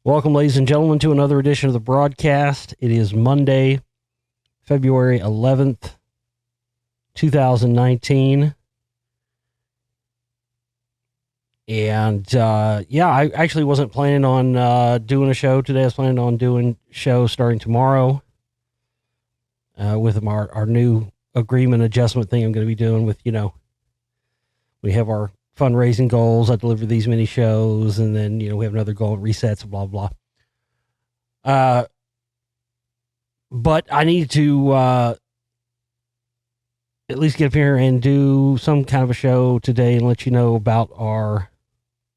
Welcome, ladies and gentlemen, to another edition of the broadcast. It is Monday, February 11th, 2019. And, I actually wasn't planning on doing a show today. I was planning on doing shows starting tomorrow with our new agreement adjustment thing I'm going to be doing with, we have our fundraising goals. I deliver these many shows, and then, we have another goal, resets, blah, blah. But I need to at least get up here and do some kind of a show today and let you know about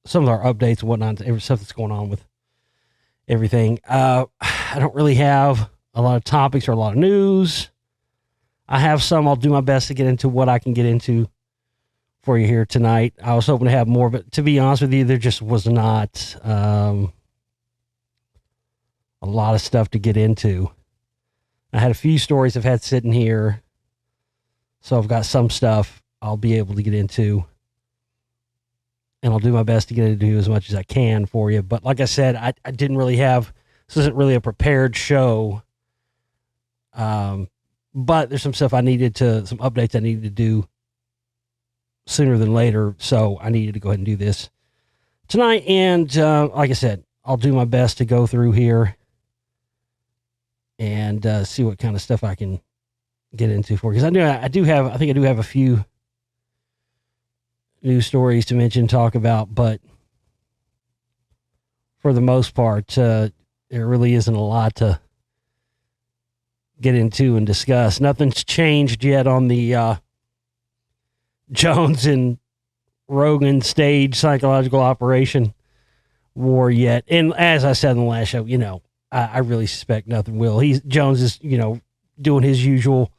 some of our updates and whatnot, every stuff that's going on with everything. I don't really have a lot of topics or a lot of news. I have some. I'll do my best to get into what I can get into for you here tonight. I was hoping to have more, but to be honest with you, there just was not a lot of stuff to get into. I had a few stories I've had sitting here, so I've got some stuff I'll be able to get into, and I'll do my best to get into as much as I can for you. But like I said, I didn't really have, this isn't really a prepared show, but there's some stuff some updates I needed to do sooner than later, so I needed to go ahead and do this tonight. And like I said, I'll do my best to go through here and see what kind of stuff I can get into for you. Because I think I do have a few news stories to mention, talk about, but for the most part, there really isn't a lot to get into and discuss. Nothing's changed yet on the Jones and Rogan stage psychological operation war yet. And as I said in the last show, I really suspect nothing will. Jones is, doing his usual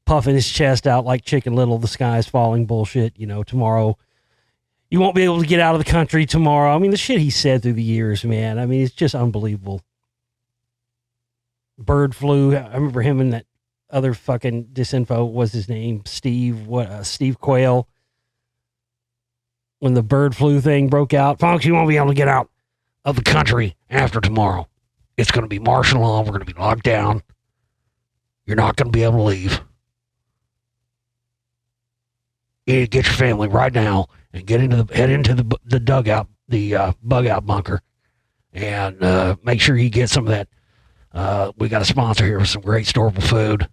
puffing his chest out like Chicken Little, the sky's falling bullshit. Tomorrow you won't be able to get out of the country tomorrow. I mean, the shit he said through the years, man. I mean, it's just unbelievable. Bird flu. I remember him in that other fucking disinfo. What was his name? Steve Quayle. When the bird flu thing broke out, folks, you won't be able to get out of the country after tomorrow. It's going to be martial law. We're going to be locked down. You're not going to be able to leave. You need to get your family right now and head into the dugout, the bug out bunker, and make sure you get some of that. We got a sponsor here with some great storable food.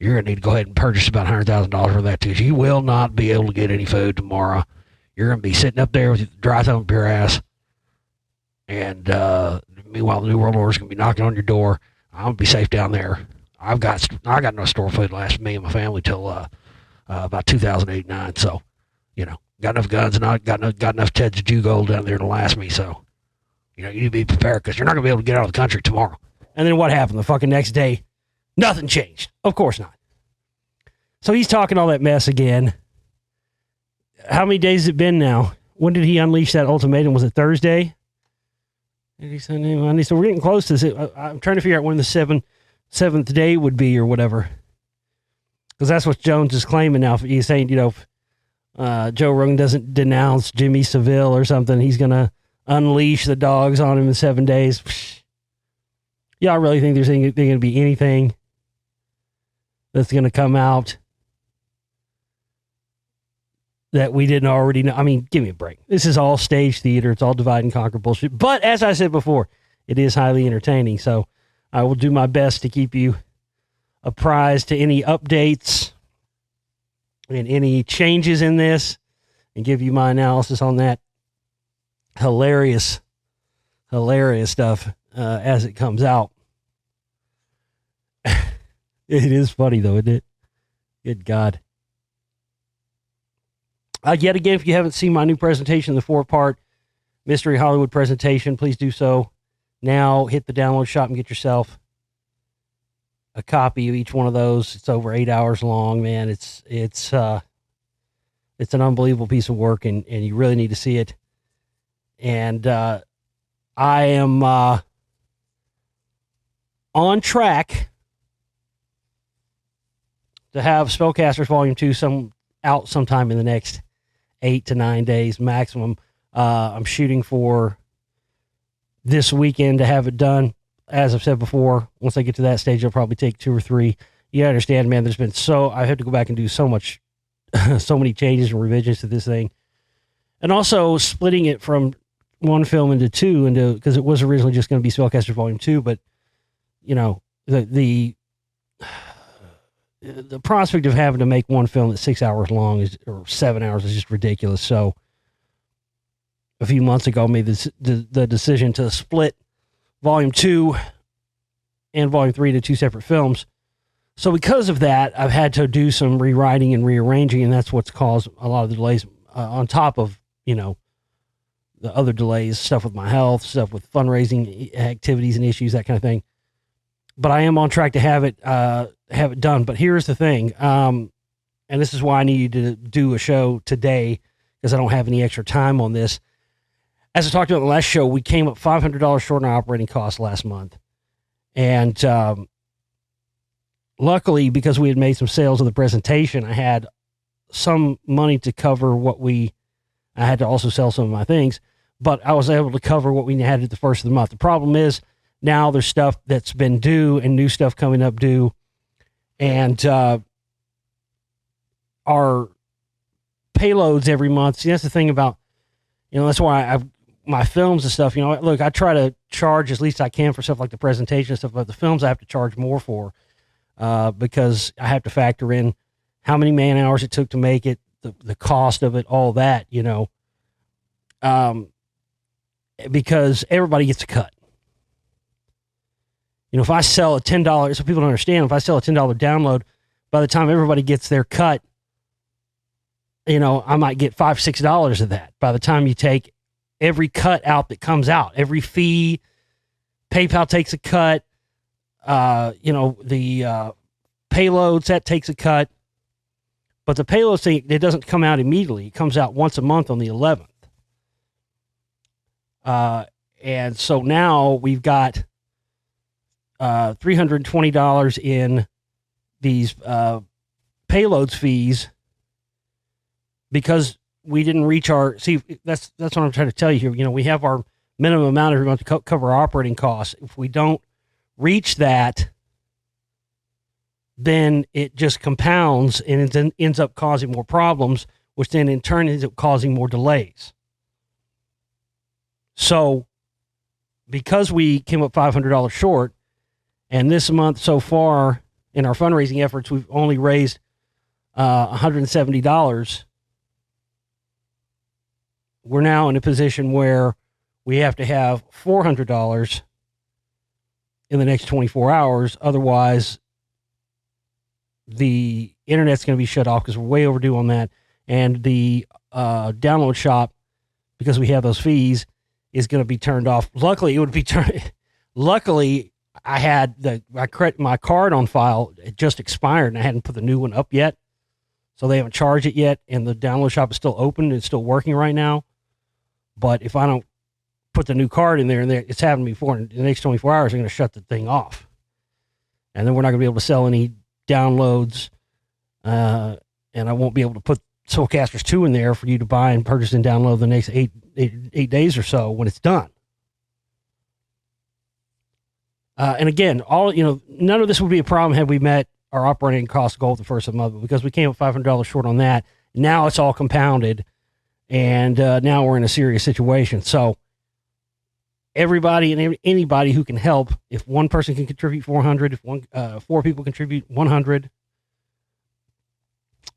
You're going to need to go ahead and purchase about $100,000 worth of that too. You will not be able to get any food tomorrow. You're going to be sitting up there with your dry thumb up your ass. And meanwhile, the New World Order is going to be knocking on your door. I'm going to be safe down there. I got no store food to last me and my family till about 2008-9. So, got enough guns and I got enough Ted's Jew gold down there to last me. So, you need to be prepared because you're not going to be able to get out of the country tomorrow. And then what happened? The fucking next day, nothing changed. Of course not. So he's talking all that mess again. How many days has it been now? When did he unleash that ultimatum? Was it Thursday? Did he send him Monday? So we're getting close to this. I'm trying to figure out when the seventh day would be or whatever. Because that's what Jones is claiming now. He's saying, if Joe Rogan doesn't denounce Jimmy Savile or something, he's going to unleash the dogs on him in 7 days. Y'all really think there's going to be anything that's going to come out that we didn't already know? I mean, give me a break. This is all stage theater. It's all divide and conquer bullshit. But as I said before, it is highly entertaining. So I will do my best to keep you apprised to any updates and any changes in this and give you my analysis on that hilarious stuff as it comes out. It is funny, though, isn't it? Good God. Yet again, if you haven't seen my new presentation, the 4-part Mystery Hollywood presentation, please do so now. Hit the download shop and get yourself a copy of each one of those. It's over 8 hours long, man. It's an unbelievable piece of work, and you really need to see it. And I am on track to have Spellcasters Volume 2 out sometime in the next 8 to 9 days maximum. I'm shooting for this weekend to have it done. As I've said before, once I get to that stage, I'll probably take 2 or 3. You understand, man, I have to go back and do so many changes and revisions to this thing. And also splitting it from one film into 2, because it was originally just going to be Spellcasters Volume 2, but, the prospect of having to make one film that's 6 hours long or 7 hours is just ridiculous. So a few months ago, I made the decision to split Volume 2 and Volume 3 to 2 separate films. So because of that, I've had to do some rewriting and rearranging, and that's what's caused a lot of the delays on top of, the other delays, stuff with my health, stuff with fundraising activities and issues, that kind of thing. But I am on track to have it done. But here's the thing, and this is why I needed to do a show today, because I don't have any extra time on this. As I talked about in the last show, we came up $500 short on operating costs last month. And luckily, because we had made some sales of the presentation, I had some money to cover I had to also sell some of my things, but I was able to cover what we had at the first of the month. The problem is now there's stuff that's been due and new stuff coming up due. And our payloads every month. See, that's the thing about, that's why my films and stuff, look, I try to charge as least I can for stuff like the presentation and stuff, but the films I have to charge more for because I have to factor in how many man hours it took to make it, the cost of it, all that, because everybody gets a cut. If I sell a $10, so people don't understand, if I sell a $10 download, by the time everybody gets their cut, I might get $5, $6 of that. By the time you take every cut out that comes out, every fee, PayPal takes a cut, the payloads, that takes a cut. But the payloads thing, it doesn't come out immediately. It comes out once a month on the 11th. And so now we've got $320 in these payloads fees because we didn't reach that's what I'm trying to tell you here. We have our minimum amount every month to cover our operating costs. If we don't reach that, then it just compounds and it ends up causing more problems, which then in turn ends up causing more delays. So because we came up $500 short, and this month so far in our fundraising efforts, we've only raised $170. We're now in a position where we have to have $400 in the next 24 hours. Otherwise, the internet's going to be shut off because we're way overdue on that. And the download shop, because we have those fees, is going to be turned off. Luckily, it would be turned. Luckily, I had my card on file. It just expired, and I hadn't put the new one up yet. So they haven't charged it yet, and the download shop is still open. It's still working right now. But if I don't put the new card in there, and it's happened before, in the next 24 hours, they're going to shut the thing off. And then we're not going to be able to sell any downloads, and I won't be able to put Soulcasters 2 in there for you to buy and purchase and download the next eight days or so when it's done. And again, none of this would be a problem had we met our operating cost goal at the first of the month, but because we came up $500 short on that, now it's all compounded, and now we're in a serious situation. So everybody and anybody who can help, if one person can contribute 400, if 4 people contribute 100,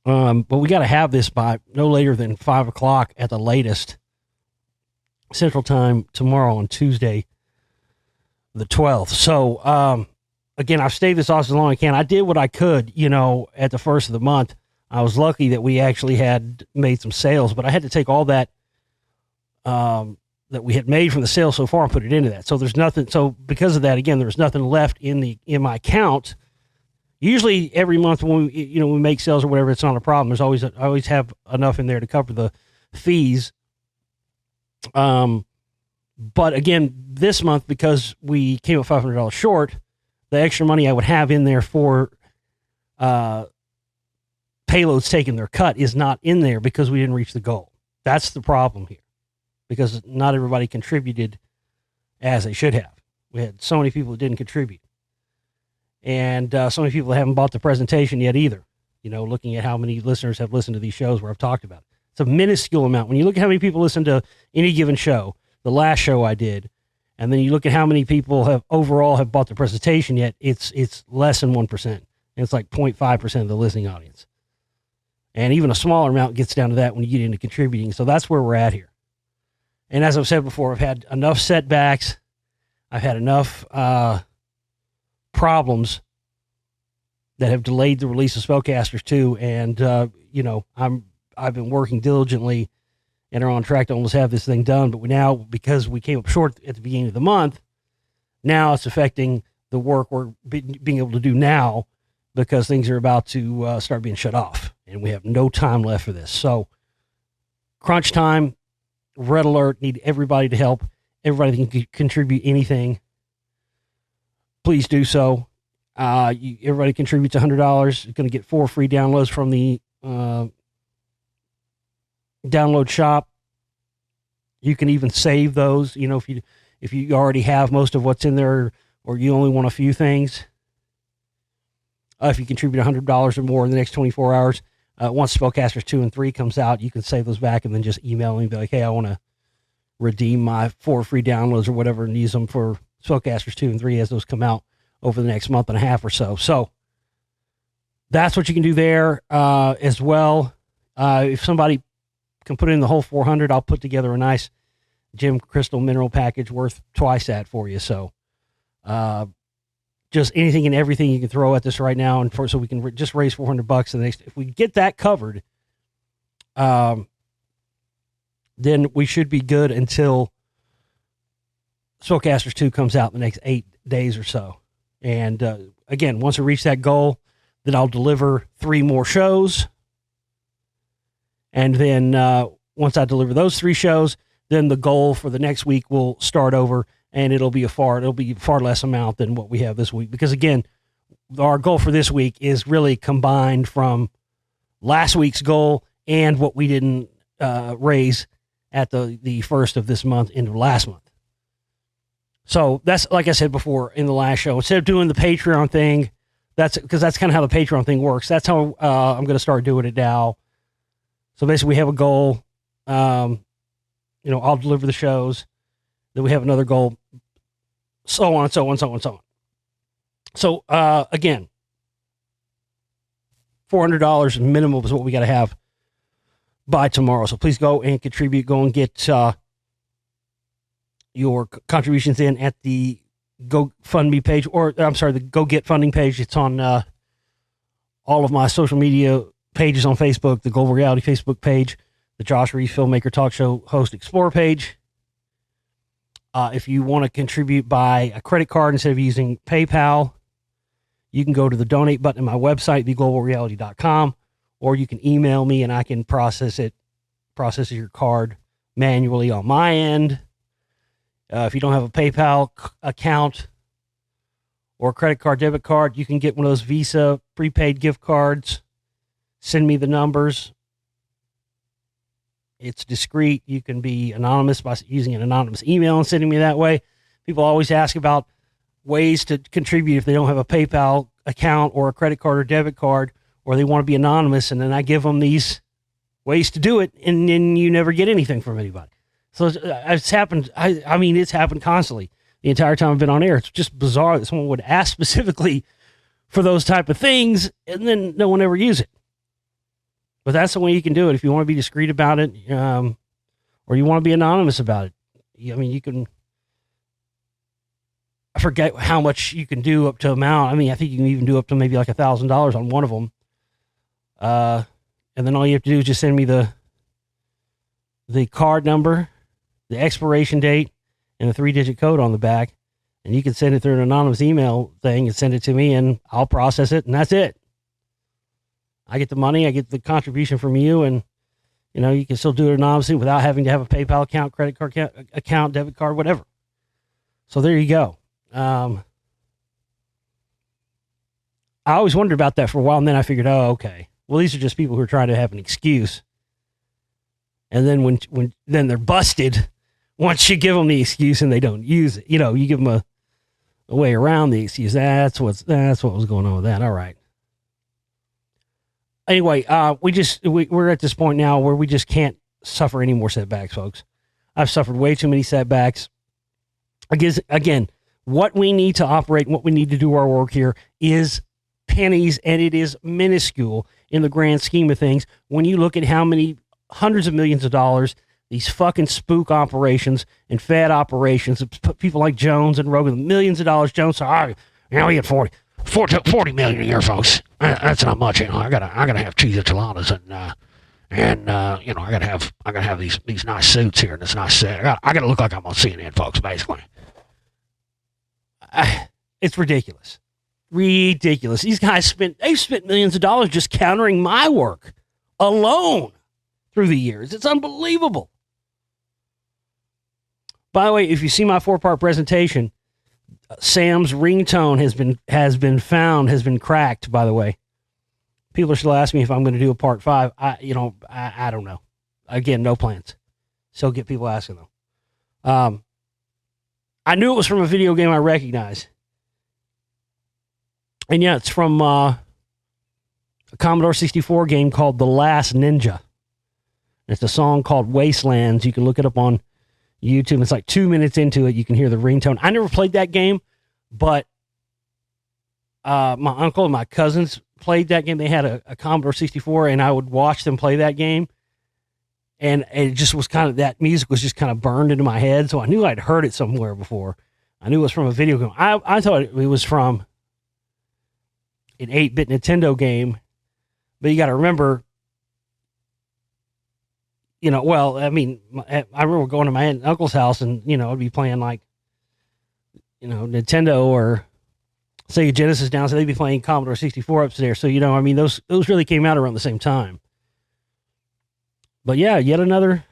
but we got to have this by no later than 5 o'clock at the latest Central Time tomorrow on Tuesday, the 12th. So, again, I've stayed this off as long as I can. I did what I could, at the first of the month. I was lucky that we actually had made some sales, but I had to take all that, that we had made from the sales so far and put it into that. So there's nothing. So because of that, again, there was nothing left in my account. Usually every month when we make sales or whatever, it's not a problem. I always have enough in there to cover the fees. But again, this month, because we came up $500 short, the extra money I would have in there for payloads taking their cut is not in there because we didn't reach the goal. That's the problem here, because not everybody contributed as they should have. We had so many people that didn't contribute. And so many people that haven't bought the presentation yet either. You know, looking at how many listeners have listened to these shows where I've talked about it. It's a minuscule amount. When you look at how many people listen to any given show, the last show I did, and then you look at how many people have overall have bought the presentation yet, it's less than 1%. And it's like 0.5% of the listening audience. And even a smaller amount gets down to that when you get into contributing. So that's where we're at here. And as I've said before, I've had enough setbacks. I've had enough problems that have delayed the release of Spellcasters 2. And, you know, I've been working diligently and are on track to almost have this thing done. But now, because we came up short at the beginning of the month, now it's affecting the work we're being able to do now because things are about to start being shut off. And we have no time left for this. So, crunch time, red alert, need everybody to help. Everybody can contribute anything. Please do so. Everybody contributes $100. You're going to get 4 free downloads from the download shop. You can even save those. You know, if you already have most of what's in there, or you only want a few things. If you contribute $100 or more in the next 24 hours, once Spellcasters 2 and 3 comes out, you can save those back and then just email me and be like, hey, I want to redeem my 4 free downloads or whatever and use them for Spellcasters 2 and 3 as those come out over the next month and a half or so. So that's what you can do there as well. If somebody can put in the whole 400, I'll put together a nice Gem Crystal Mineral package worth twice that for you. So just anything and everything you can throw at this right now, and so we can just raise $400 in the next. If we get that covered, then we should be good until Spellcasters 2 comes out in the next 8 days or so. And again, once we reach that goal, then I'll deliver 3 more shows. And then once I deliver those 3 shows, then the goal for the next week will start over, and it'll be far less amount than what we have this week. Because again, our goal for this week is really combined from last week's goal and what we didn't raise at the first of this month into last month. So that's, like I said before in the last show, instead of doing the Patreon thing, that's kind of how the Patreon thing works. That's how I'm going to start doing it now. So basically we have a goal, you know, I'll deliver the shows, then we have another goal, so on and so on, so on, so on. So, again, $400 minimum is what we got to have by tomorrow. So please go and contribute. Go and get your contributions in at the GoFundMe page, or I'm sorry, the Go Get Funding page. It's on all of my social media pages on Facebook, the Global Reality Facebook page, the Josh Reeves Filmmaker Talk Show Host Explorer page. If you want to contribute by a credit card instead of using PayPal, you can go to the donate button on my website, theglobalreality.com, or you can email me and I can process your card manually on my end. If you don't have a PayPal account or a credit card, debit card, you can get one of those Visa prepaid gift cards. Send me the numbers. It's discreet. You can be anonymous by using an anonymous email and sending me that way. People always ask about ways to contribute if they don't have a PayPal account or a credit card or debit card, or they want to be anonymous, and then I give them these ways to do it, and then you never get anything from anybody. So it's happened. I mean, it's happened constantly the entire time I've been on air. It's just bizarre that someone would ask specifically for those type of things, and then no one ever use it. But that's the way you can do it if you want to be discreet about it, or you want to be anonymous about it. I mean, you can. I forget how much you can do up to amount. I mean, I think you can even do up to maybe like $1,000 on one of them. And then all you have to do is just send me the card number, the expiration date, and the 3-digit code on the back. And you can send it through an anonymous email thing and send it to me, and I'll process it, and that's it. I get the money, I get the contribution from you, and you can still do it anonymously without having to have a PayPal account, credit card account, debit card, whatever. So there you go. I always wondered about that for a while, and then I figured, oh, okay. Well, these are just people who are trying to have an excuse. And then when they're busted once you give them the excuse and they don't use it, you give them a way around the excuse. That's what was going on with that. All right. Anyway, we're at this point now where we just can't suffer any more setbacks, folks. I've suffered way too many setbacks. Again, what we need to operate, what we need to do our work here is pennies, and it is minuscule in the grand scheme of things. When you look at how many hundreds of millions of dollars these fucking spook operations and fad operations, people like Jones and Rogan, millions of dollars. Jones, we get 40 million a year, folks. That's not much. I gotta have cheese enchiladas and I gotta have these nice suits here and this nice set. I gotta look like I'm on CNN, folks. Basically, it's ridiculous. These guys spent millions of dollars just countering my work alone through the years. It's unbelievable. By the way, if you see my 4-part presentation, Sam's ringtone has been cracked, by the way. People are still asking me if I'm going to do a part 5. I don't know. Again, no plans. Still get people asking though. I knew it was from a video game I recognized. And yeah, it's from a Commodore 64 game called The Last Ninja. It's a song called Wastelands. You can look it up on YouTube. It's like 2 minutes into it. You can hear the ringtone. I never played that game, but my uncle and my cousins played that game. They had a Commodore 64, and I would watch them play that game. And it just was that music was just kind of burned into my head. So I knew I'd heard it somewhere before. I knew it was from a video game. I thought it was from an 8-bit Nintendo game. But you got to remember, I remember going to my aunt and uncle's house and, I'd be playing Nintendo or Sega Genesis down. So they'd be playing Commodore 64 upstairs. So, those really came out around the same time. But yeah, yet another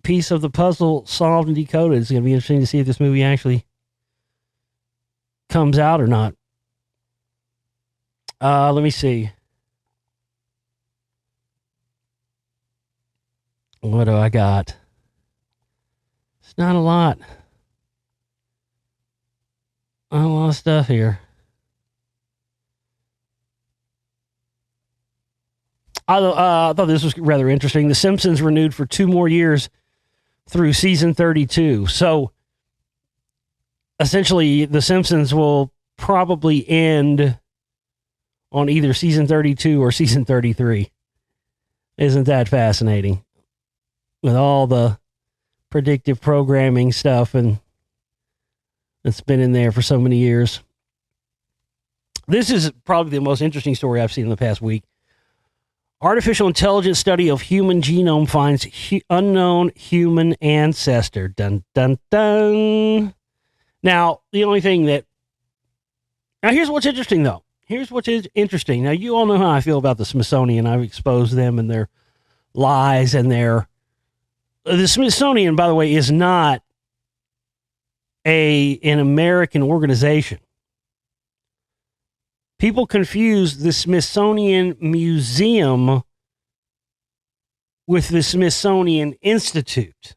piece of the puzzle solved and decoded. It's going to be interesting to see if this movie actually comes out or not. Let me see. What do I got? It's not a lot. A lot of stuff here. I thought this was rather interesting. The Simpsons renewed for 2 more years through season 32. So, essentially, The Simpsons will probably end on either season 32 or season 33. Isn't that fascinating? With all the predictive programming stuff and it's been in there for so many years. This is probably the most interesting story I've seen in the past week. Artificial intelligence study of human genome finds unknown human ancestor. Dun, dun, dun. Now, here's what's interesting, though. Here's what's interesting. Now, you all know how I feel about the Smithsonian. I've exposed them and their lies and the Smithsonian, by the way, is not an American organization. People confuse the Smithsonian Museum with the Smithsonian Institute.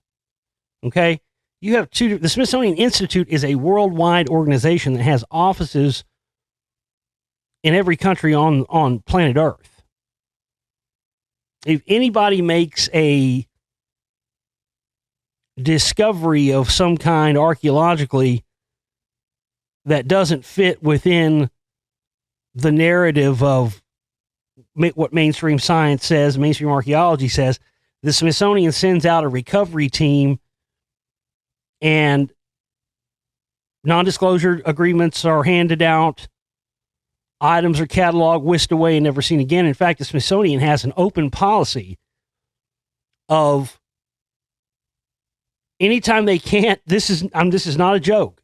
Okay? You have the Smithsonian Institute is a worldwide organization that has offices in every country on planet Earth. If anybody makes a discovery of some kind archaeologically that doesn't fit within the narrative of what mainstream science says, mainstream archaeology says, the Smithsonian sends out a recovery team and non-disclosure agreements are handed out. Items are cataloged, whisked away, and never seen again. In fact, the Smithsonian has an open policy of anytime they can't, this is not a joke.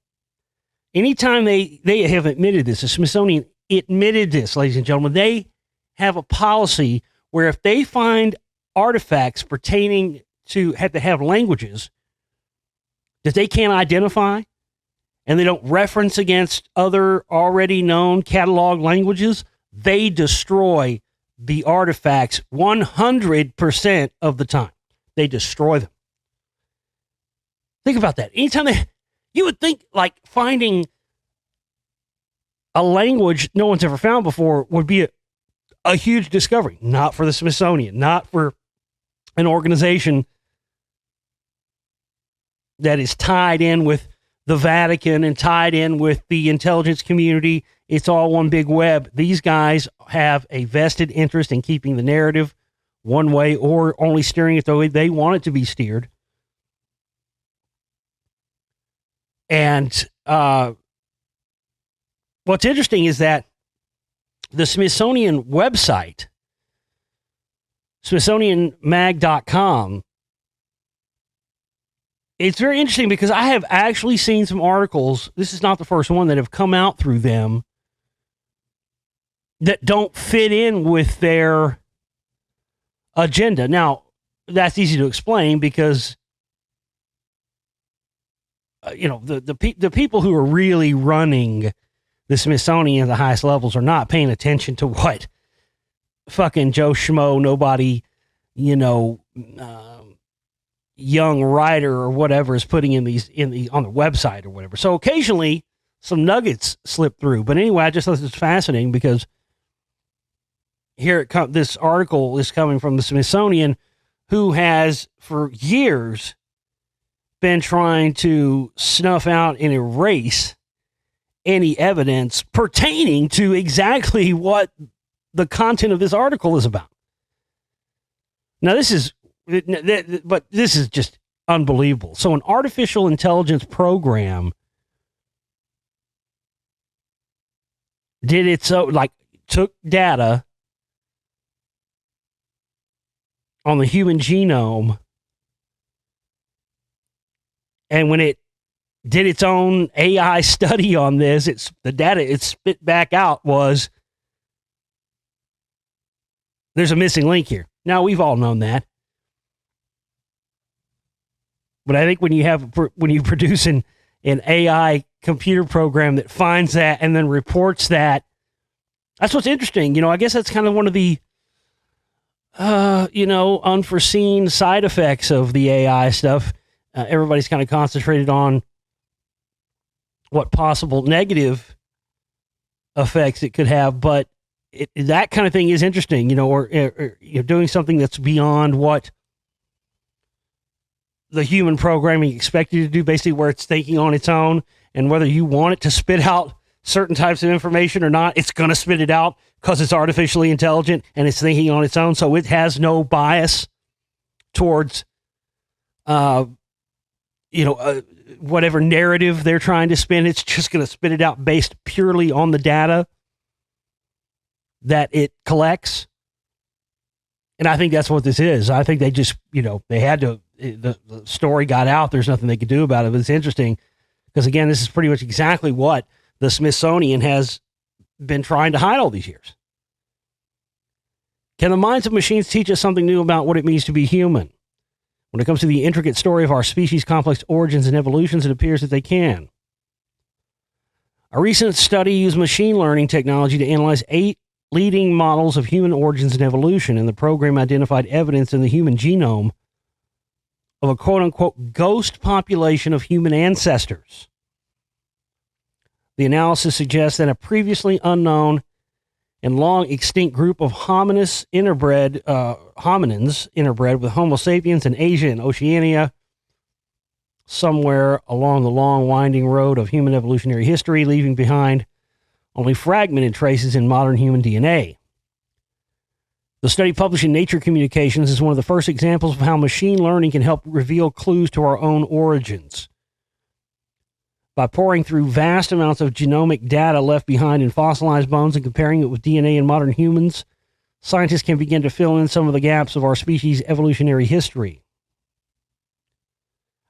Anytime they have admitted this, the Smithsonian admitted this, ladies and gentlemen, they have a policy where if they find artifacts pertaining to have languages that they can't identify and they don't reference against other already known catalog languages, they destroy the artifacts 100% of the time. They destroy them. Think about that. You would think like finding a language no one's ever found before would be a huge discovery. Not for the Smithsonian, not for an organization that is tied in with the Vatican and tied in with the intelligence community. It's all one big web. These guys have a vested interest in keeping the narrative one way or only steering it the way they want it to be steered. And what's interesting is that the Smithsonian website, smithsonianmag.com, it's very interesting because I have actually seen some articles, this is not the first one, that have come out through them that don't fit in with their agenda. Now, that's easy to explain because the people who are really running the Smithsonian at the highest levels are not paying attention to what fucking Joe Schmo, nobody, young writer or whatever is putting on the website or whatever. So occasionally some nuggets slip through. But anyway, I just thought this was fascinating because this article is coming from the Smithsonian, who has for years been trying to snuff out and erase any evidence pertaining to exactly what the content of this article is about. Now, this is just unbelievable. So an artificial intelligence program took data on the human genome, and when it did its own AI study on this, the data it spit back out was there's a missing link here. Now, we've all known that. But I think when you produce an AI computer program that finds that and then reports that, that's what's interesting. I guess that's kind of one of the unforeseen side effects of the AI stuff. Everybody's kind of concentrated on what possible negative effects it could have, but that kind of thing is interesting, or you're doing something that's beyond what the human programming expected you to do, basically where it's thinking on its own, and whether you want it to spit out certain types of information or not, it's going to spit it out because it's artificially intelligent and it's thinking on its own. So it has no bias towards, whatever narrative they're trying to spin. It's just going to spit it out based purely on the data that it collects. And I think that's what this is. I think they just, they had to, the story got out. There's nothing they could do about it. But it's interesting because, again, this is pretty much exactly what the Smithsonian has been trying to hide all these years. Can the minds of machines teach us something new about what it means to be human? When it comes to the intricate story of our species' complex origins and evolutions, it appears that they can. A recent study used machine learning technology to analyze 8 leading models of human origins and evolution, and the program identified evidence in the human genome of a quote-unquote ghost population of human ancestors. The analysis suggests that a previously unknown and long extinct group of hominins interbred with Homo sapiens in Asia and Oceania, somewhere along the long winding road of human evolutionary history, leaving behind only fragmented traces in modern human DNA. The study published in Nature Communications is one of the first examples of how machine learning can help reveal clues to our own origins. By poring through vast amounts of genomic data left behind in fossilized bones and comparing it with DNA in modern humans, scientists can begin to fill in some of the gaps of our species' evolutionary history.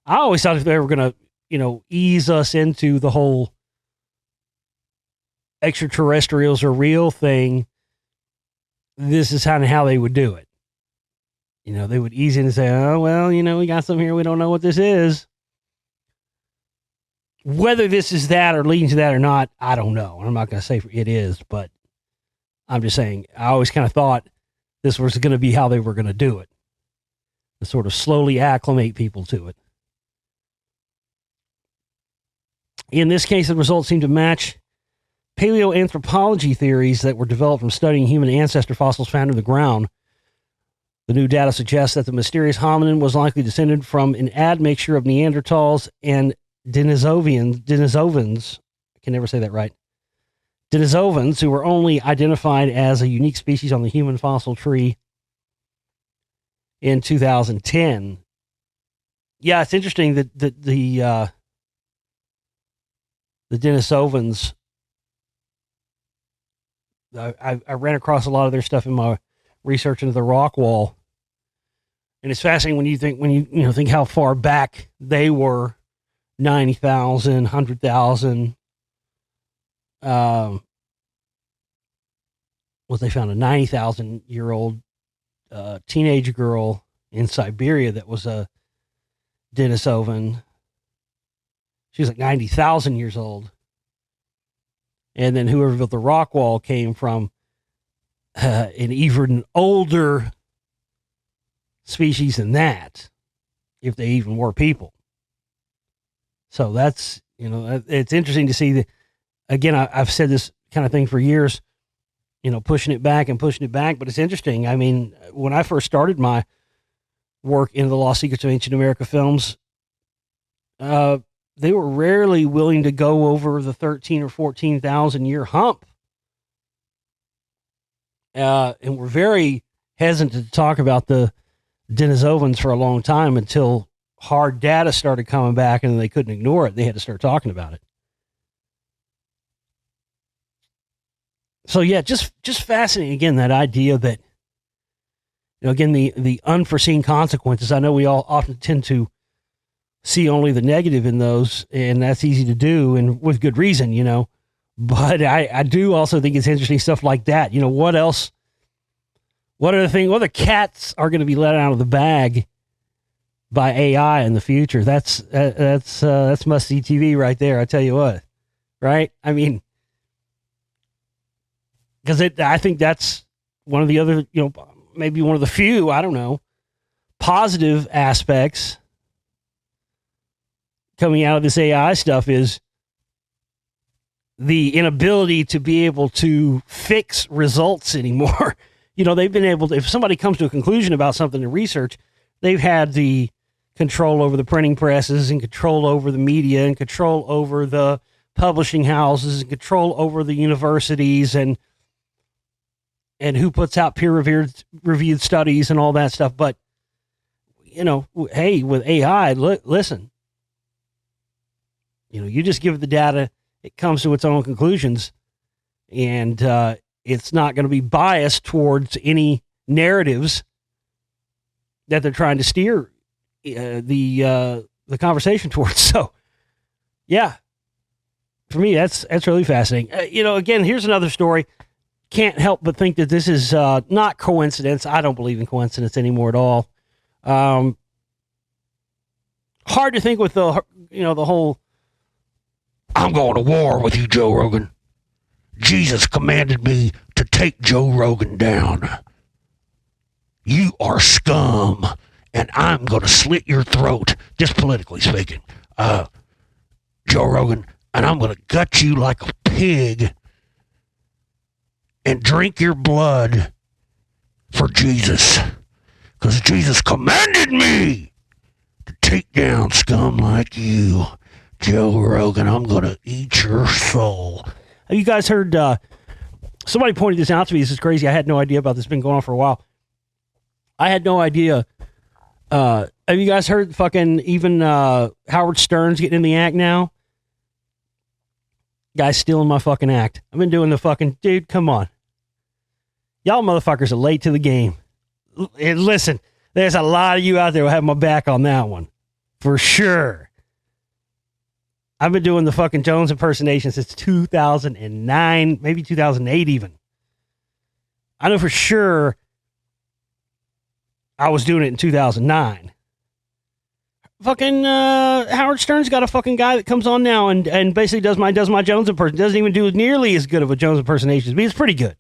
I always thought if they were going to, ease us into the whole extraterrestrials are real thing, this is kind of how they would do it. They would ease in and say, oh, well, we got something here. We don't know what this is. Whether this is that or leading to that or not, I don't know. I'm not going to say it is, but I'm just saying, I always kind of thought this was going to be how they were going to do it. To sort of slowly acclimate people to it. In this case, the results seem to match paleoanthropology theories that were developed from studying human ancestor fossils found in the ground. The new data suggests that the mysterious hominin was likely descended from an admixture of Neanderthals and Denisovans. I can never say that right. Denisovans, who were only identified as a unique species on the human fossil tree in 2010. Yeah, it's interesting that the Denisovans, I ran across a lot of their stuff in my research into the rock wall, and it's fascinating when you think how far back they were. 90,000, 100,000. They found a 90,000-year-old teenage girl in Siberia that was a Denisovan. She was like 90,000 years old. And then whoever built the rock wall came from an even older species than that, if they even were people. So that's, it's interesting to see that. Again, I've said this kind of thing for years, pushing it back, but it's interesting. I mean, when I first started my work in the Lost Secrets of Ancient America films, they were rarely willing to go over the 13 or 14,000 year hump. And we're very hesitant to talk about the Denisovans for a long time until hard data started coming back and they couldn't ignore it. They had to start talking about it. So yeah, just fascinating. Again, that idea that, again, the unforeseen consequences. I know we all often tend to see only the negative in those, and that's easy to do, and with good reason, but I do also think it's interesting stuff like that. What else? What other cats are going to be let out of the bag by AI in the future? That's must-see TV right there. I tell you what, right? I mean, because I think that's one of the other, maybe one of the few, I don't know, positive aspects coming out of this AI stuff is the inability to be able to fix results anymore. They've been able to, if somebody comes to a conclusion about something in research, they've had the control over the printing presses and control over the media and control over the publishing houses and control over the universities and who puts out peer-reviewed studies and all that stuff. But, hey, with AI, listen, you just give it the data, it comes to its own conclusions, and it's not going to be biased towards any narratives that they're trying to steer the conversation towards. So, yeah, for me, that's really fascinating. Again, here's another story. Can't help but think that this is not coincidence. I don't believe in coincidence anymore at all. Hard to think with the whole, I'm going to war with you, Joe Rogan. Jesus commanded me to take Joe Rogan down. You are scum, and I'm going to slit your throat, just politically speaking. Joe Rogan, and I'm going to gut you like a pig and drink your blood for Jesus. Because Jesus commanded me to take down scum like you. Joe Rogan, I'm going to eat your soul. Have you guys heard, somebody pointed this out to me. This is crazy. I had no idea about this. It's been going on for a while. I had no idea. Have you guys heard fucking even Howard Stern's getting in the act now? Guy's stealing my fucking act. I've been doing the fucking, dude, come on. Y'all motherfuckers are late to the game. And listen, there's a lot of you out there who have my back on that one. For sure. I've been doing the fucking Jones impersonation since 2009, maybe 2008 even. I know for sure I was doing it in 2009. Fucking Howard Stern's got a fucking guy that comes on now and basically does my Jones impersonation. Doesn't even do nearly as good of a Jones impersonation as me. It's pretty good.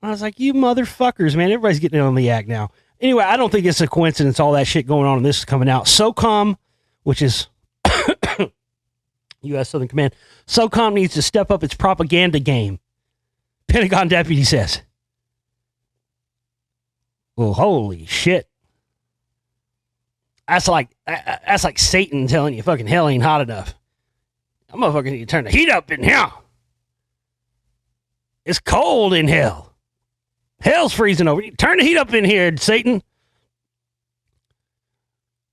I was like, you motherfuckers, man. Everybody's getting in on the act now. Anyway, I don't think it's a coincidence, all that shit going on, and this is coming out. SOCOM, which is U.S. Southern Command. SOCOM needs to step up its propaganda game, Pentagon deputy says. Well, holy shit. That's like Satan telling you fucking hell ain't hot enough. I'm motherfucking need to turn the heat up in here. It's cold in hell. Hell's freezing over. Turn the heat up in here, Satan.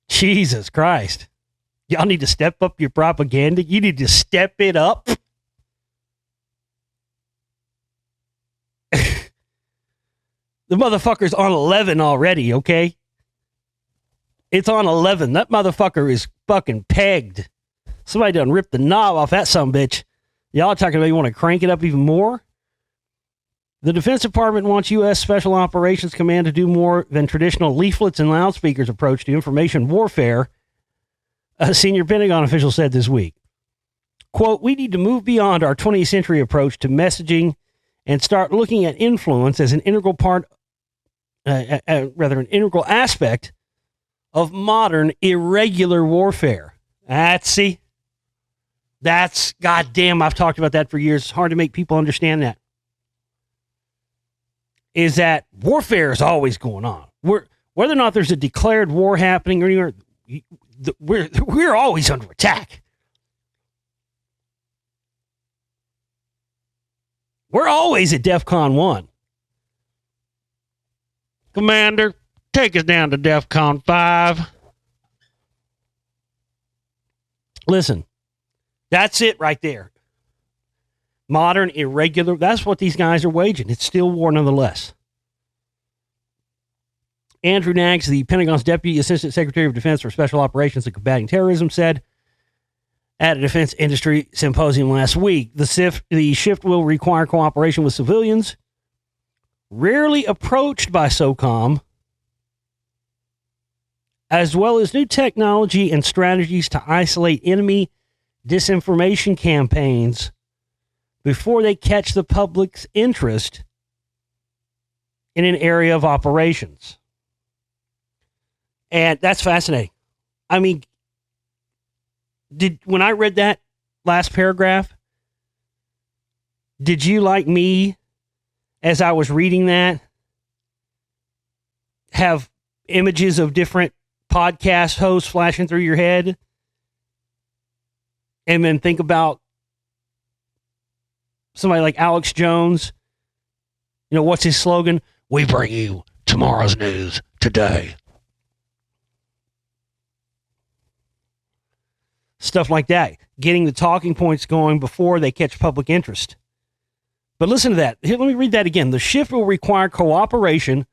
Jesus Christ. Y'all need to step up your propaganda. You need to step it up. The motherfucker's on 11 already, okay? It's on 11. That motherfucker is fucking pegged. Somebody done ripped the knob off that sumbitch. Y'all talking about you want to crank it up even more? The Defense Department wants U.S. Special Operations Command to do more than traditional leaflets and loudspeakers approach to information warfare, a senior Pentagon official said this week. Quote, we need to move beyond our 20th century approach to messaging and start looking at influence as an integral part, an integral aspect of modern irregular warfare. That's goddamn, I've talked about that for years. It's hard to make people understand that. Is that warfare is always going on. Whether or not there's a declared war happening or anywhere, we're always under attack. We're always at DEFCON 1. Commander, take us down to DEFCON 5. Listen, that's it right there. Modern, irregular, that's what these guys are waging. It's still war nonetheless. Andrew Naggs, the Pentagon's Deputy Assistant Secretary of Defense for Special Operations and Combating Terrorism, said at a defense industry symposium last week, the shift will require cooperation with civilians, rarely approached by SOCOM, as well as new technology and strategies to isolate enemy disinformation campaigns before they catch the public's interest in an area of operations. And that's fascinating. I mean, when I read that last paragraph, did you, like me, as I was reading that, have images of different podcast hosts flashing through your head? And then think about somebody like Alex Jones. You know, what's his slogan? We bring you tomorrow's news today. Stuff like that. Getting the talking points going before they catch public interest. But listen to that. Here, let me read that again. The shift will require cooperation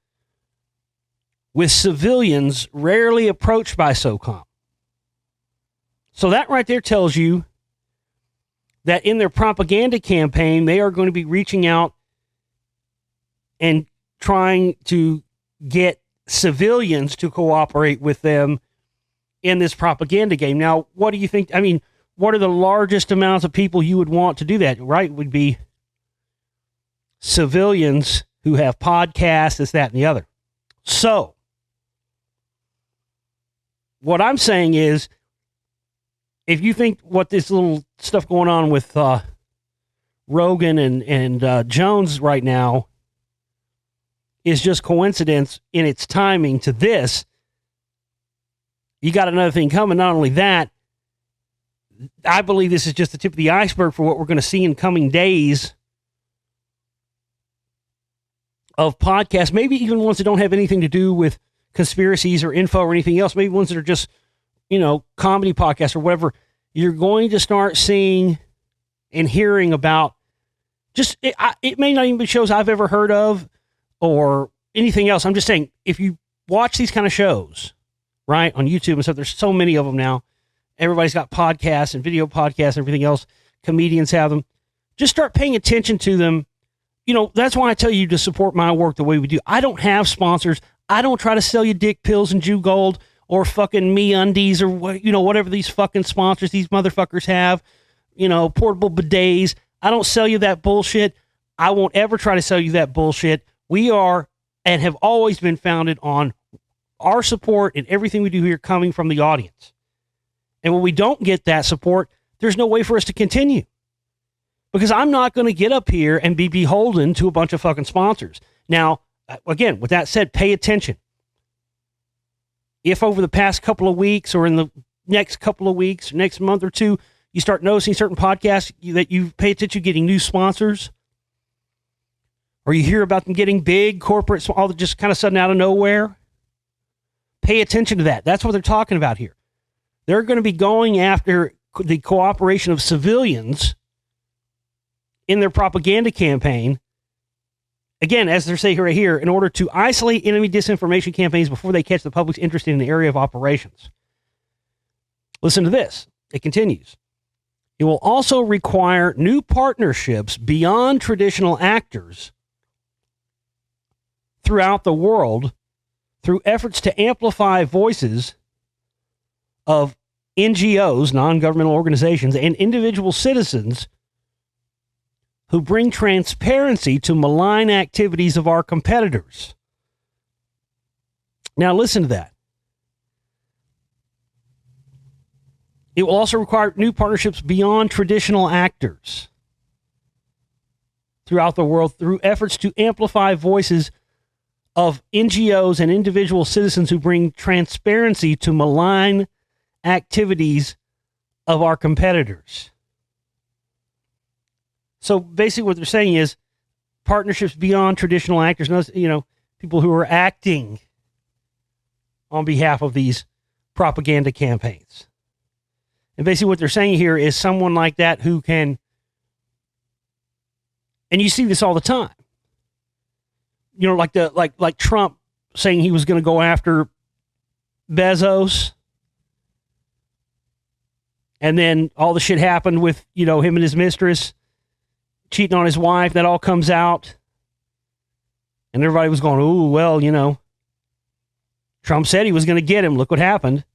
with civilians rarely approached by SOCOM. So that right there tells you that in their propaganda campaign, they are going to be reaching out and trying to get civilians to cooperate with them in this propaganda game. Now, what do you think? I mean, what are the largest amounts of people you would want to do that, right? Would be civilians who have podcasts, this, that, and the other. So, what I'm saying is, if you think what this little stuff going on with Rogan and Jones right now is just coincidence in its timing to this, you got another thing coming. Not only that, I believe this is just the tip of the iceberg for what we're going to see in coming days of podcasts, maybe even ones that don't have anything to do with conspiracies or info or anything else, maybe ones that are just, you know, comedy podcasts or whatever. You're going to start seeing and hearing about just, it may not even be shows I've ever heard of or anything else. I'm just saying, if you watch these kind of shows, right, on YouTube and stuff, there's so many of them now. Everybody's got podcasts and video podcasts and everything else. Comedians have them. Just start paying attention to them. You know, that's why I tell you to support my work the way we do. I don't have sponsors. I don't try to sell you dick pills and Jew gold or fucking MeUndies or what, you know, whatever these fucking sponsors these motherfuckers have, you know, portable bidets. I don't sell you that bullshit. I won't ever try to sell you that bullshit. We are and have always been founded on our support and everything we do here coming from the audience. And when we don't get that support, there's no way for us to continue. Because I'm not going to get up here and be beholden to a bunch of fucking sponsors. Now, again, with that said, pay attention. If over the past couple of weeks or in the next couple of weeks, next month or two, you start noticing certain podcasts that you pay attention to getting new sponsors, or you hear about them getting big corporate, all just kind of sudden out of nowhere, pay attention to that. That's what they're talking about here. They're going to be going after the cooperation of civilians in their propaganda campaign. Again, as they say right here, in order to isolate enemy disinformation campaigns before they catch the public's interest in the area of operations. Listen to this. It continues. It will also require new partnerships beyond traditional actors throughout the world through efforts to amplify voices of NGOs, non-governmental organizations, and individual citizens who bring transparency to malign activities of our competitors. Now listen to that. It will also require new partnerships beyond traditional actors throughout the world through efforts to amplify voices of NGOs and individual citizens who bring transparency to malign activities of our competitors. So basically what they're saying is partnerships beyond traditional actors, people who are acting on behalf of these propaganda campaigns. And basically what they're saying here is someone like that who can, and you see this all the time, like Trump saying he was going to go after Bezos. And then all the shit happened with, him and his mistress cheating on his wife. That all comes out. And everybody was going, ooh, well, Trump said he was going to get him. Look what happened.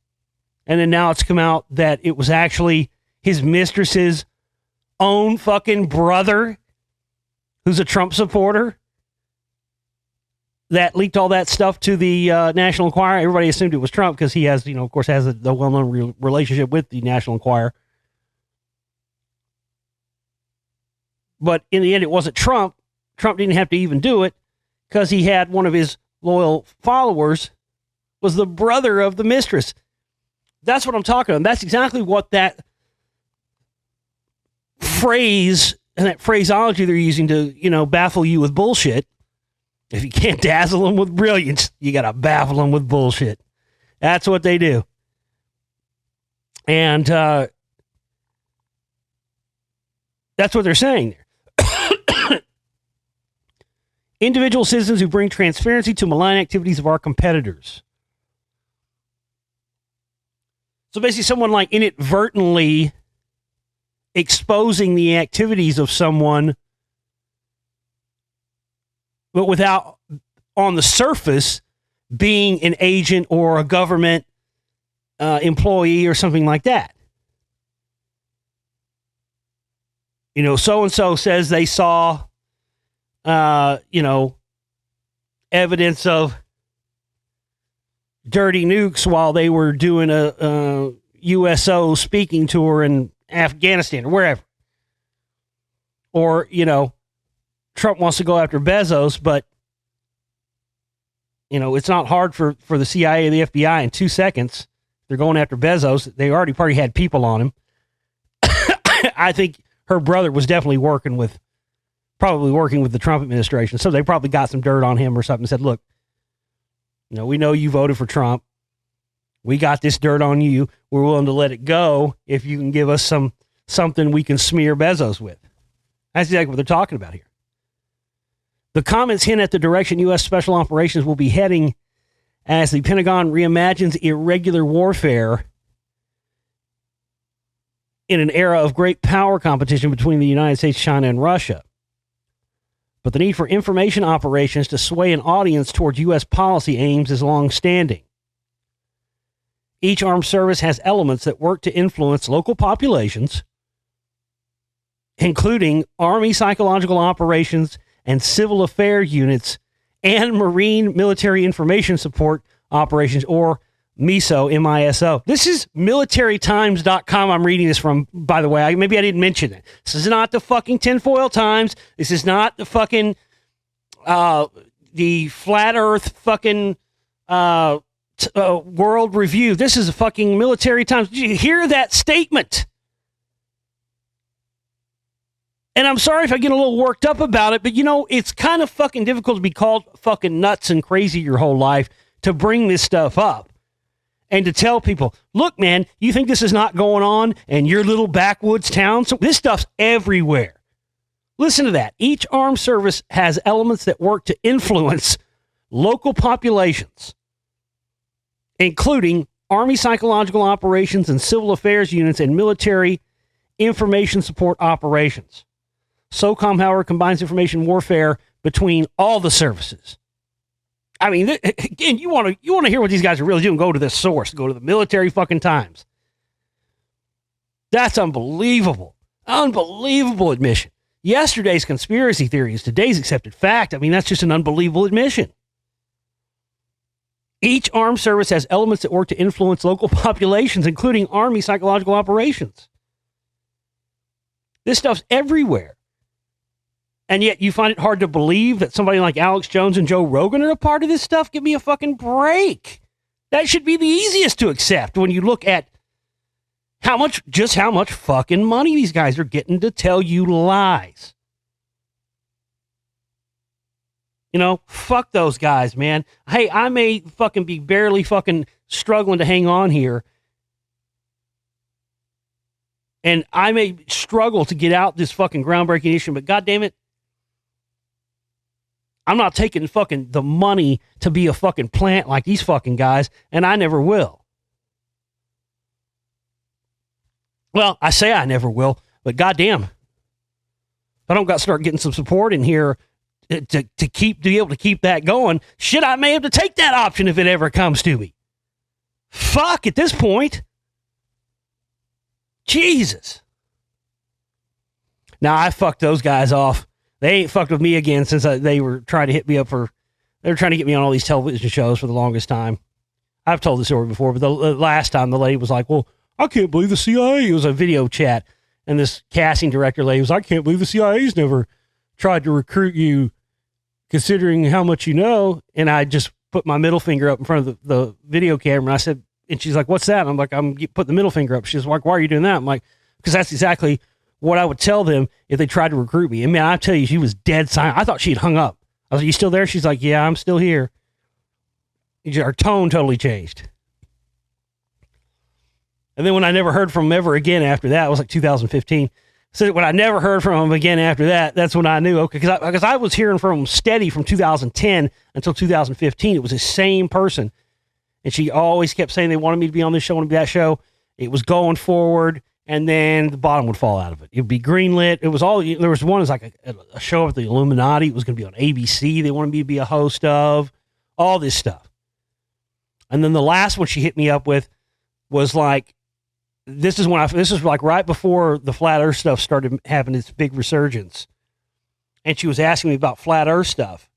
And then now it's come out that it was actually his mistress's own fucking brother, who's a Trump supporter, that leaked all that stuff to the National Enquirer. Everybody assumed it was Trump because he has, of course, has the well-known relationship with the National Enquirer. But in the end, it wasn't Trump. Trump didn't have to even do it because he had one of his loyal followers was the brother of the mistress. That's what I'm talking about. That's exactly what that phrase and that phraseology they're using to, baffle you with bullshit. If you can't dazzle them with brilliance, you got to baffle them with bullshit. That's what they do. And that's what they're saying there. Individual citizens who bring transparency to malign activities of our competitors. So basically someone like inadvertently exposing the activities of someone, but without, on the surface, being an agent or a government employee or something like that. So-and-so says they saw, evidence of dirty nukes while they were doing a USO speaking tour in Afghanistan or wherever. Or, Trump wants to go after Bezos, but, it's not hard for the CIA and the FBI in 2 seconds. They're going after Bezos. They already had people on him. I think her brother was definitely probably working with the Trump administration. So they probably got some dirt on him or something and said, look, we know you voted for Trump. We got this dirt on you. We're willing to let it go if you can give us something we can smear Bezos with. That's exactly what they're talking about here. The comments hint at the direction U.S. Special Operations will be heading as the Pentagon reimagines irregular warfare in an era of great power competition between the United States, China, and Russia. But the need for information operations to sway an audience towards U.S. policy aims is long-standing. Each armed service has elements that work to influence local populations, including Army psychological operations and civil affairs units and Marine military information support operations, or MISO, M-I-S-O. This is militarytimes.com. I'm reading this from, by the way. Maybe I didn't mention it. This is not the fucking tinfoil times. This is not the fucking, the flat earth fucking, world review. This is a fucking Military Times. Did you hear that statement? And I'm sorry if I get a little worked up about it, but you know, it's kind of fucking difficult to be called fucking nuts and crazy your whole life to bring this stuff up and to tell people, look, man, you think this is not going on in your little backwoods town? So this stuff's everywhere. Listen to that. Each armed service has elements that work to influence local populations, including Army psychological operations and civil affairs units and military information support operations. SOCOM, however, combines information warfare between all the services. I mean, again, you want to hear what these guys are really doing, go to this source, go to the Military fucking Times. That's unbelievable. Unbelievable admission. Yesterday's conspiracy theory is today's accepted fact. I mean, that's just an unbelievable admission. Each armed service has elements that work to influence local populations, including Army psychological operations. This stuff's everywhere. And yet you find it hard to believe that somebody like Alex Jones and Joe Rogan are a part of this stuff? Give me a fucking break. That should be the easiest to accept when you look at how much fucking money these guys are getting to tell you lies. You know, fuck those guys, man. Hey, I may fucking be barely fucking struggling to hang on here. And I may struggle to get out this fucking groundbreaking issue, but goddamn it, I'm not taking fucking the money to be a fucking plant like these fucking guys, and I never will. Well, I say I never will, but goddamn, if I don't got to start getting some support in here to be able to keep that going, shit, I may have to take that option if it ever comes to me. Fuck, at this point. Jesus. Now, I fucked those guys off. They ain't fucked with me again since they were trying to hit me up they were trying to get me on all these television shows for the longest time. I've told the story before, but the last time the lady was like, well, I can't believe the CIA. It was a video chat, and this casting director lady was, I can't believe the CIA's never tried to recruit you considering how much you know. And I just put my middle finger up in front of the video camera, and I said, and she's like, what's that? And I'm like, I'm putting the middle finger up. She's like, why are you doing that? I'm like, because that's exactly what I would tell them if they tried to recruit me. And man, I tell you, she was dead silent. I thought she'd hung up. I was like, you still there? She's like, yeah, I'm still here. Her tone totally changed. And then when I never heard from him ever again after that, it was like 2015. So when I never heard from him again after that, that's when I knew, okay, because I was hearing from him steady from 2010 until 2015. It was the same person. And she always kept saying they wanted me to be on this show, wanted to be that show. It was going forward, and then the bottom would fall out of it. It would be greenlit. It was all, there was one, it was like a show of the Illuminati. It was going to be on ABC. They wanted me to be a host of all this stuff. And then the last one she hit me up with was like, this is like right before the flat earth stuff started having its big resurgence. And she was asking me about flat earth stuff.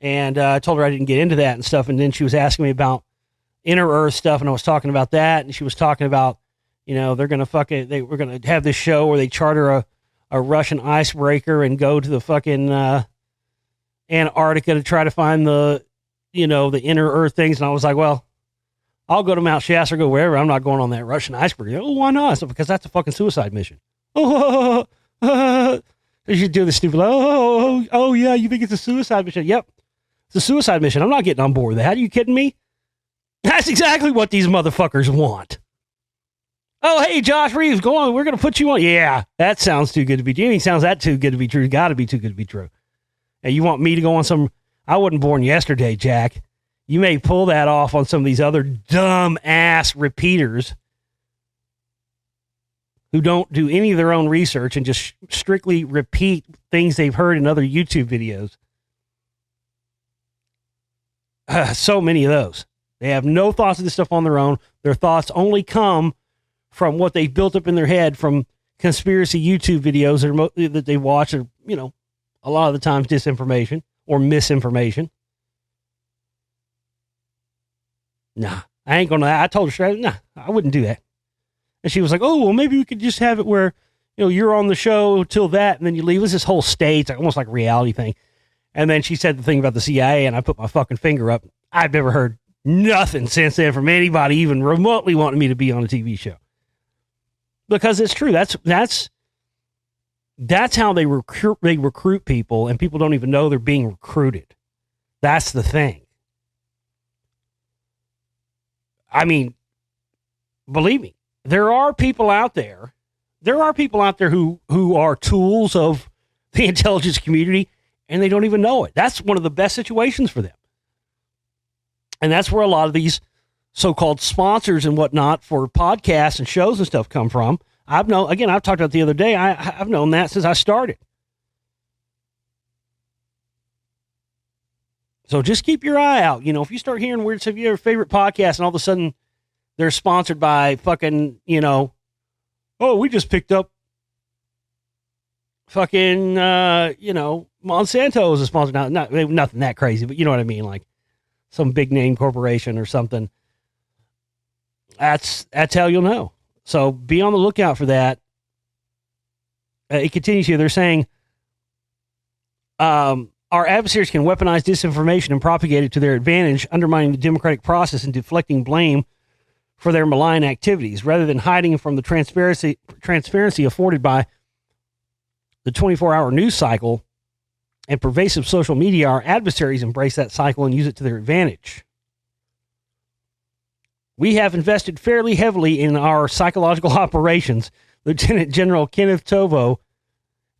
And I told her I didn't get into that and stuff. And then she was asking me about inner earth stuff. And I was talking about that. And she was talking about, you know, we're going to have this show where they charter a Russian icebreaker and go to the fucking Antarctica to try to find the inner earth things. And I was like, well, I'll go to Mount Shasta or go wherever. I'm not going on that Russian icebreaker. Oh, why not? So, because that's a fucking suicide mission. Oh, you do the stupid, oh, yeah, you think it's a suicide mission? Yep. It's a suicide mission. I'm not getting on board with that. Are you kidding me? That's exactly what these motherfuckers want. Oh, hey, Josh Reeves, go on. We're going to put you on. Yeah, that sounds too good to be true. Anything sounds that too good to be true. Got to be too good to be true. And you want me to go on some, I wasn't born yesterday, Jack. You may pull that off on some of these other dumb ass repeaters who don't do any of their own research and just strictly repeat things they've heard in other YouTube videos. So many of those. They have no thoughts of this stuff on their own. Their thoughts only come from what they've built up in their head from conspiracy YouTube videos that they watch, or, you know, a lot of the times disinformation or misinformation. Nah, I ain't gonna. I told her straight, nah, I wouldn't do that. And she was like, oh, well, maybe we could just have it where, you're on the show till that, and then you leave. It's this whole stage, almost like a reality thing. And then she said the thing about the CIA, and I put my fucking finger up. I've never heard nothing since then from anybody even remotely wanting me to be on a TV show. Because it's true. That's how they recruit people, and people don't even know they're being recruited. That's the thing. I mean, believe me, there are people out there who are tools of the intelligence community, and they don't even know it. That's one of the best situations for them. And that's where a lot of these so-called sponsors and whatnot for podcasts and shows and stuff come from. I've talked about the other day, I've known that since I started. So just keep your eye out. If you start hearing weird stuff, you have your favorite podcast, and all of a sudden they're sponsored by fucking, oh, we just picked up fucking, Monsanto is a sponsor. Now, nothing that crazy, but you know what I mean? Like some big name corporation or something. That's how you'll know. So be on the lookout for that. It continues here. They're saying, our adversaries can weaponize disinformation and propagate it to their advantage, undermining the democratic process and deflecting blame for their malign activities, rather than hiding from the transparency afforded by the 24-hour news cycle and pervasive social media. Our adversaries embrace that cycle and use it to their advantage. We have invested fairly heavily in our psychological operations. Lieutenant General Kenneth Tovo,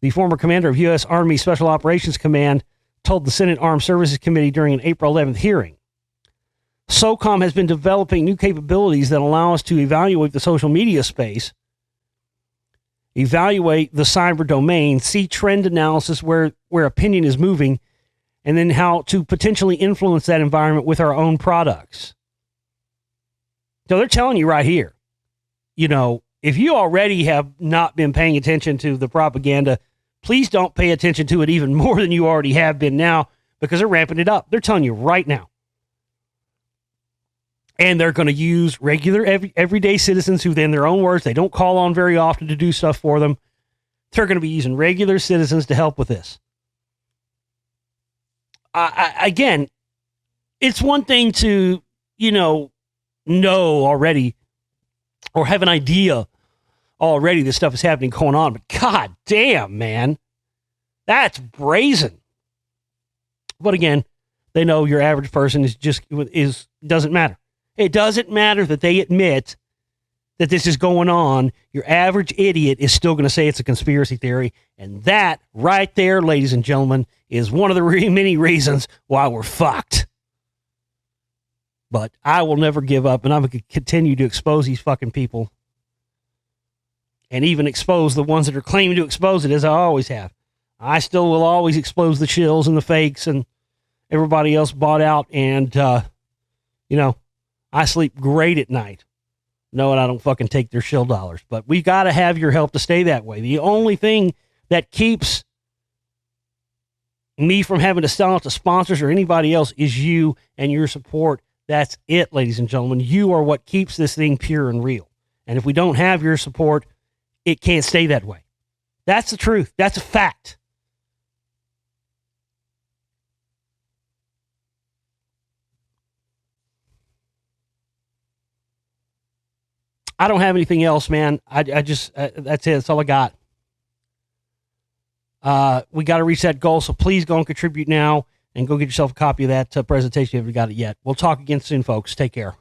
the former commander of U.S. Army Special Operations Command, told the Senate Armed Services Committee during an April 11th hearing. SOCOM has been developing new capabilities that allow us to evaluate the social media space, evaluate the cyber domain, see trend analysis where opinion is moving, and then how to potentially influence that environment with our own products. So they're telling you right here, if you already have not been paying attention to the propaganda, please don't pay attention to it even more than you already have been now, because they're ramping it up. They're telling you right now. And they're going to use regular, everyday citizens who, in their own words, they don't call on very often to do stuff for them. They're going to be using regular citizens to help with this. Again, it's one thing to, know already or have an idea already this stuff is happening, going on. But god damn, man, that's brazen. But again, they know your average person doesn't matter. It doesn't matter that they admit that this is going on. Your average idiot is still going to say it's a conspiracy theory. And that right there, ladies and gentlemen, is one of the many reasons why we're fucked. But I will never give up, and I'm going to continue to expose these fucking people. And even expose the ones that are claiming to expose it, as I always have. I still will always expose the shills and the fakes and everybody else bought out. And, I sleep great at night, knowing I don't fucking take their shill dollars. But we got to have your help to stay that way. The only thing that keeps me from having to sell out to sponsors or anybody else is you and your support. That's it, ladies and gentlemen. You are what keeps this thing pure and real. And if we don't have your support, it can't stay that way. That's the truth. That's a fact. I don't have anything else, man. I just, that's it. That's all I got. We got to reach that goal, so please go and contribute now and go get yourself a copy of that presentation if you got it yet. We'll talk again soon, folks. Take care.